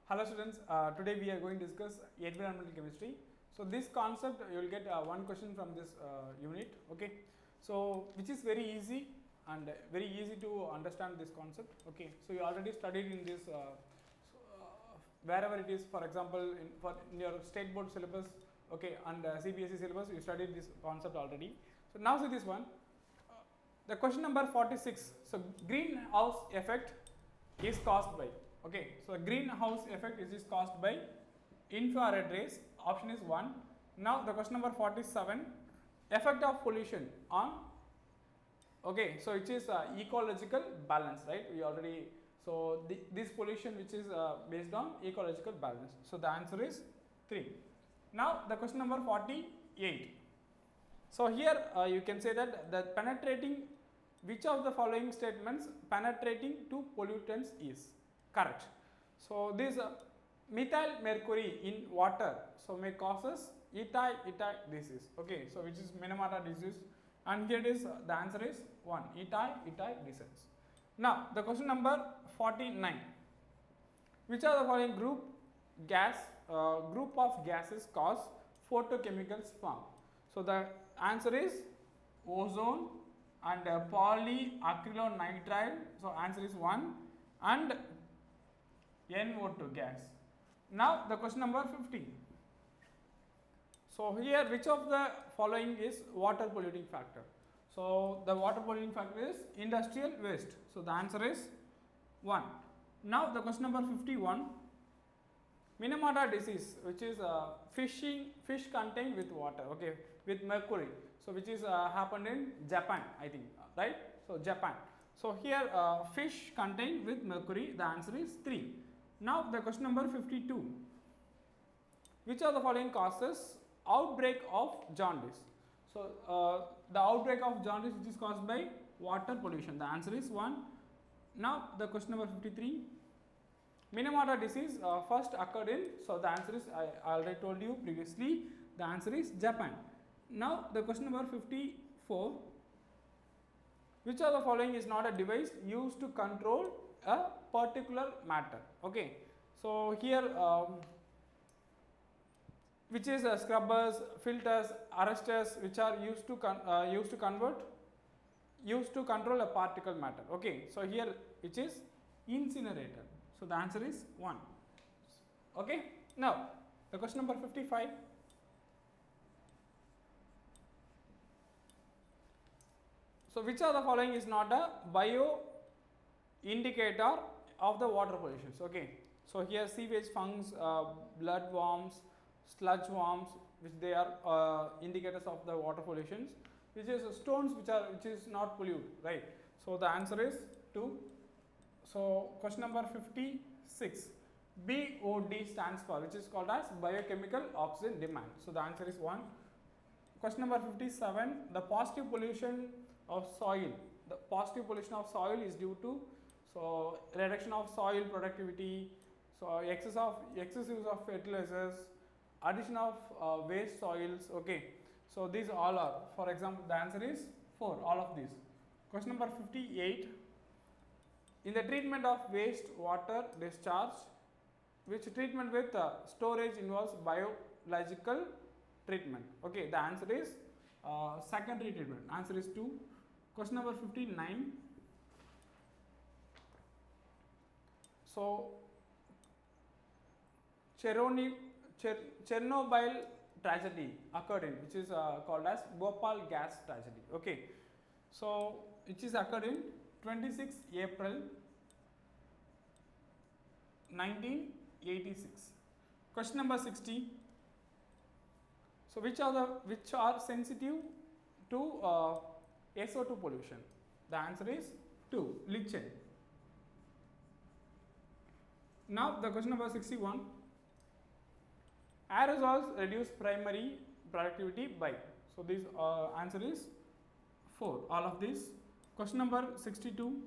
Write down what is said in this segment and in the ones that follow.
Hello students, today we are going to discuss environmental chemistry. So this concept you will get one question from this unit, okay. So which is very easy and very easy to understand this concept, okay. So you already studied in this wherever it is, for example in your state board syllabus, okay, and CBSE syllabus you studied this concept already. So now see this one, the question number 46. So greenhouse effect is caused by, okay. So greenhouse effect is caused by infrared rays. Option is 1. Now the question number 47, effect of pollution on, okay, so it is ecological balance, right? We already, so this pollution which is based on ecological balance. So the answer is 3. Now the question number 48. So here you can say that the penetrating, which of the following statements penetrating to pollutants is correct. So this methyl mercury in water, so may causes Itai disease, okay. So which is Minamata disease, and here it is the answer is 1, Itai disease. Now the question number 49, which are the following group of gases cause photochemical spark? So the answer is ozone and polyacrylonitrile. So answer is 1 and NO2 gas. Now the question number 50. So here which of the following is water polluting factor? So the water polluting factor is industrial waste. So the answer is 1. Now the question number 51. Minamata disease, which is fish contained with water, okay, with mercury. So which is happened in Japan, I think, right? So Japan. So here fish contained with mercury. The answer is 3. Now the question number 52. Which of the following causes outbreak of jaundice? So the outbreak of jaundice which is caused by water pollution. The answer is 1. Now the question number 53. Minamata disease first occurred in, so the answer is, I already told you previously, the answer is Japan. Now the question number 54, which of the following is not a device used to control a particular matter, okay. So here which is scrubbers, filters, arresters, which are used to control a particle matter, okay. So here which is incinerator. So the answer is 1, okay. Now the question number 55. So which of the following is not a bio indicator of the water pollution? Okay. So here sewage fungus, blood worms, sludge worms, which they are indicators of the water pollutions, which is stones which is not polluted, right? So the answer is 2. So question number 56, BOD stands for, which is called as biochemical oxygen demand. So the answer is 1. Question number 57, the positive pollution of soil. The positive pollution of soil is due to, so reduction of soil productivity, so excess use of fertilizers, addition of waste soils, okay. So these all are, for example, the answer is 4, all of these. Question number 58, in the treatment of waste water discharge, which treatment with storage involves biological treatment, okay. The answer is secondary treatment. Answer is 2. Question number 59. So Chernobyl tragedy occurred in, which is called as Bhopal gas tragedy, okay. So which is occurred in 26 April 1986. Question number 60. So which are sensitive to SO2 pollution? The answer is 2, lichen. Now the question number 61. Aerosols reduce primary productivity by. So this answer is 4, all of these. Question number 62.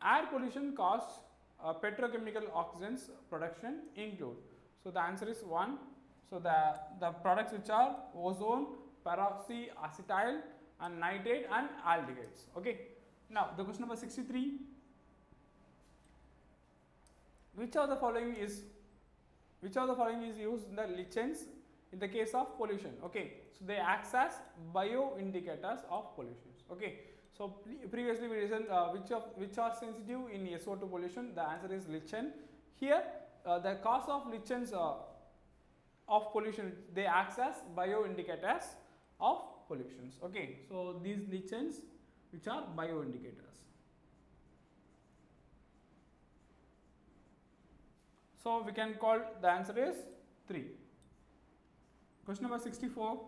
Air pollution causes petrochemical oxygens production include. So the answer is 1. So the products which are ozone, peroxyacetyl and nitrate and aldehydes, okay. Now the question number 63. which of the following is used in the lichens in the case of pollution? Okay, so they act as bioindicators of pollutions. Okay, so previously we listened which are sensitive in SO2 pollution. The answer is lichen. Here the cause of lichens of pollution, they act as bioindicators of pollutions. Okay, so these lichens which are bioindicators. So we can call the answer is 3. Question number 64.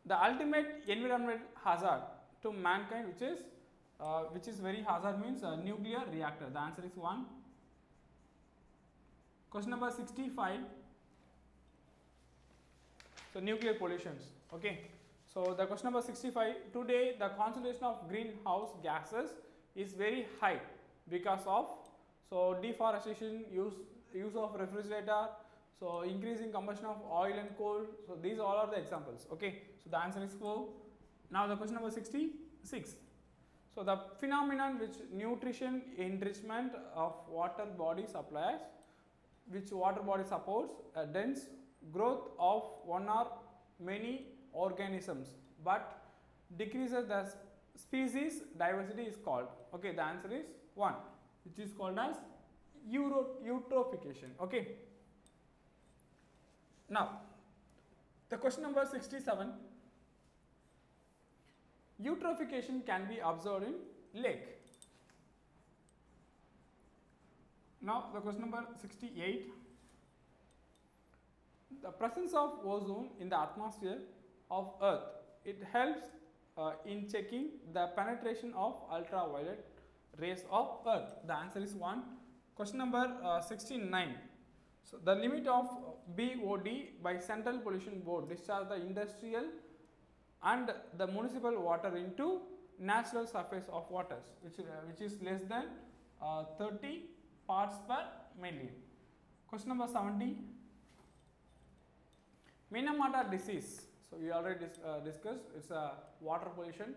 The ultimate environmental hazard to mankind, which is very hazard, means nuclear reactor. The answer is 1. Question number 65. So nuclear pollutions. Okay. So the question number 65. Today the concentration of greenhouse gases is very high because of deforestation, use of refrigerator, so increasing combustion of oil and coal. So these all are the examples. Okay, so the answer is 4. Now the question number 66. So the phenomenon which nutrition enrichment of water body supplies, which water body supports a dense growth of one or many organisms but decreases the species diversity is called. Okay, the answer is 1, which is called as eutrophication. Okay. Now the question number 67. Eutrophication can be observed in lake. Now the question number 68. The presence of ozone in the atmosphere of Earth, it helps in checking the penetration of ultraviolet rays of Earth. The answer is 1. Question number 69. So the limit of BOD by Central Pollution Board discharge the industrial and the municipal water into natural surface of waters, which is less than 30 parts per million. Question number 70. Minamata disease. So we already discussed, it's a water pollution.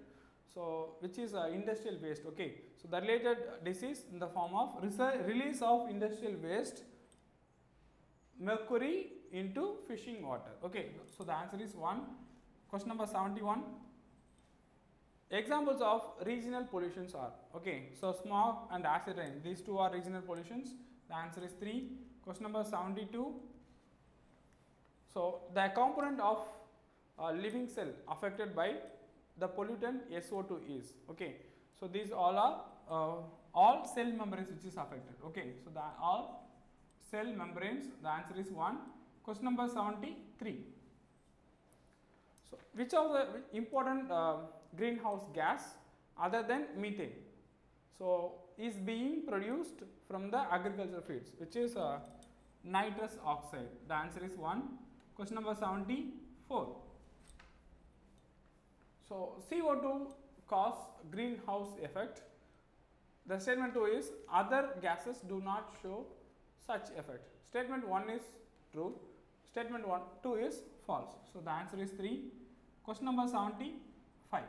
So which is industrial waste. Okay. So the related disease in the form of release of industrial waste mercury into fishing water. Okay. So the answer is 1. Question number 71. Examples of regional pollutions are, okay, so smog and acid rain, these two are regional pollutions. The answer is 3. Question number 72. So the component of living cell affected by the pollutant SO2 is, okay, so these all are all cell membranes which is affected. Okay, so the all cell membranes, the answer is 1. Question number 73. So which of the important greenhouse gas other than methane, so is being produced from the agricultural fields, which is nitrous oxide? The answer is 1. Question number 74. So CO2 cause greenhouse effect. The statement 2 is other gases do not show such effect. Statement 1 is true. Statement 2 is false. So the answer is 3. Question number 75.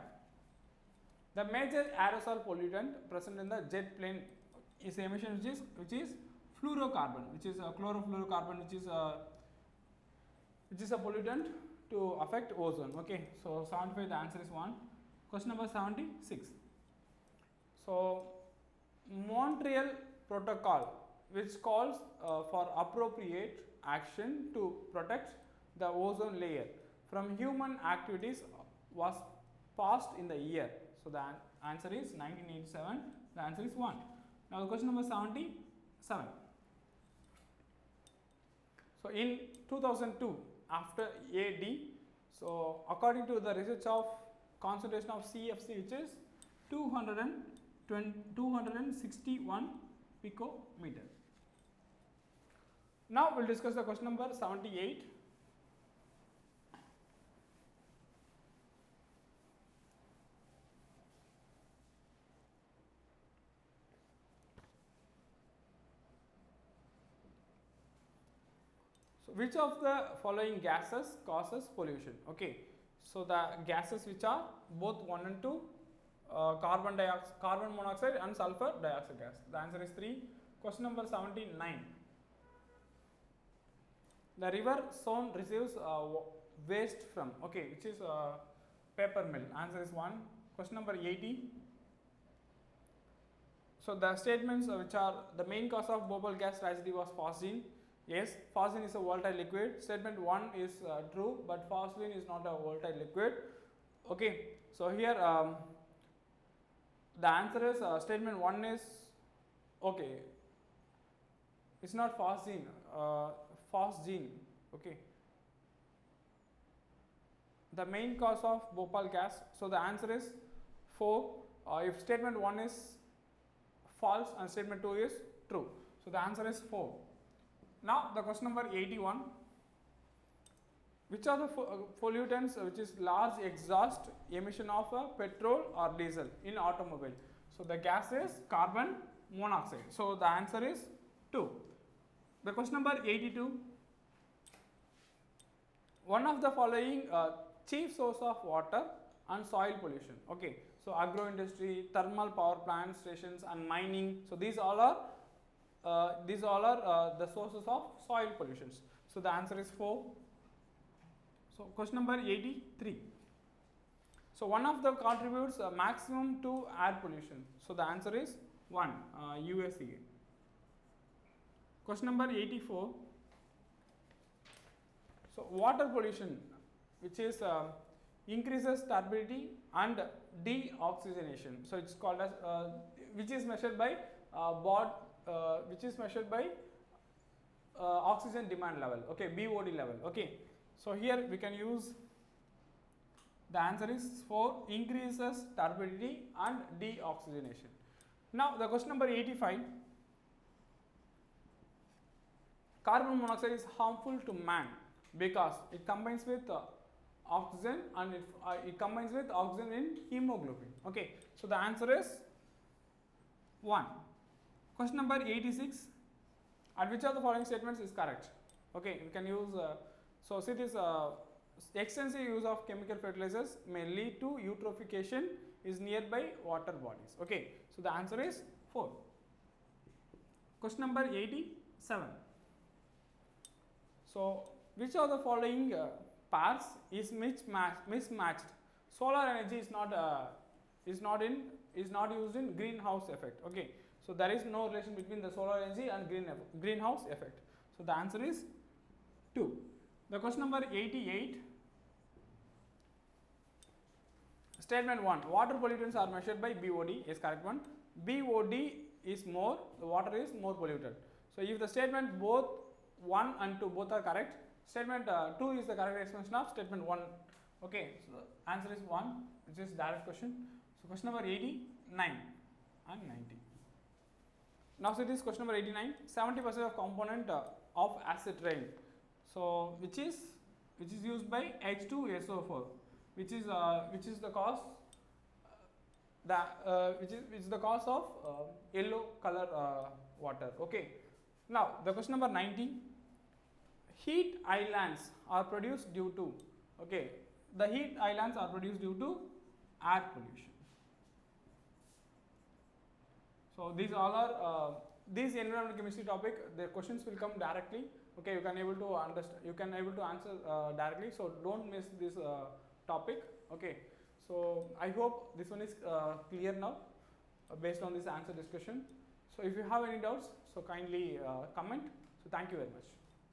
The major aerosol pollutant present in the jet plane is emission which is fluorocarbon, which is a chlorofluorocarbon, which is a pollutant to affect ozone. Okay, so 75, the answer is 1. Question number 76. So Montreal Protocol, which calls for appropriate action to protect the ozone layer from human activities, was passed in the year. So the answer is 1987. The answer is 1. Now the question number 77. So in 2002, after AD, so according to the research of concentration of CFC, which is 261 picometer. Now we will discuss the question number 78. So which of the following gases causes pollution? Okay, so the gases which are both 1 and 2, carbon monoxide and sulfur dioxide gas. The answer is 3. Question number 79. The river Son receives waste from, okay, which is paper mill. Answer is 1. Question number 80. So the statements which are the main cause of Bhopal gas tragedy was phosgene. Yes, phosgene is a volatile liquid. Statement 1 is true, but phosgene is not a volatile liquid. Okay, so here the answer is statement 1 is okay. It's not phosgene, phosgene. Okay. The main cause of Bhopal gas. So the answer is 4. If statement 1 is false and statement 2 is true. So the answer is 4. Now the question number 81. Which are the pollutants which is large exhaust emission of petrol or diesel in automobile? So the gas is carbon monoxide. So the answer is 2. The question number 82. One of the following chief source of water and soil pollution. Okay. So agro industry, thermal power plant stations and mining. So these all are the sources of soil pollutions. So the answer is 4. So question number 83. So one of the contributes maximum to air pollution. So the answer is 1, USA. Question number 84. So water pollution, which is increases turbidity and deoxygenation. So it's called as which is measured by oxygen demand level. Okay, BOD level. Okay. So here we can use the answer is 4, increases turbidity and deoxygenation. Now the question number 85. Carbon monoxide is harmful to man because it combines with oxygen and it combines with oxygen in hemoglobin. Okay, so the answer is 1. Question number 86. At which of the following statements is correct? Okay, we can use so see this extensive use of chemical fertilizers may lead to eutrophication is nearby water bodies. Okay, so the answer is 4. Question number 87. So which of the following pairs is mismatched? Solar energy is not used in greenhouse effect. Okay, so there is no relation between the solar energy and greenhouse effect. So the answer is 2. The question number 88. Statement 1. Water pollutants are measured by BOD is correct one. BOD is more, the water is more polluted. So if the statement both 1 and 2 both are correct, statement 2 is the correct expression of statement 1. Okay, so the answer is 1, which is direct question. So question number 89 and 90. Now see this question number 89. 70% of component of acid rain. So which is used by H2SO4, which is the cause which is the cause of yellow color water. Okay. Now the question number 90. Heat islands are produced due to, okay, the heat islands are produced due to air pollution. So these all are these environmental chemistry topic, the questions will come directly. Okay, you can able to understand, you can able to answer directly. So don't miss this topic. Okay, so I hope this one is clear now based on this answer discussion. So if you have any doubts, so kindly comment. So thank you very much.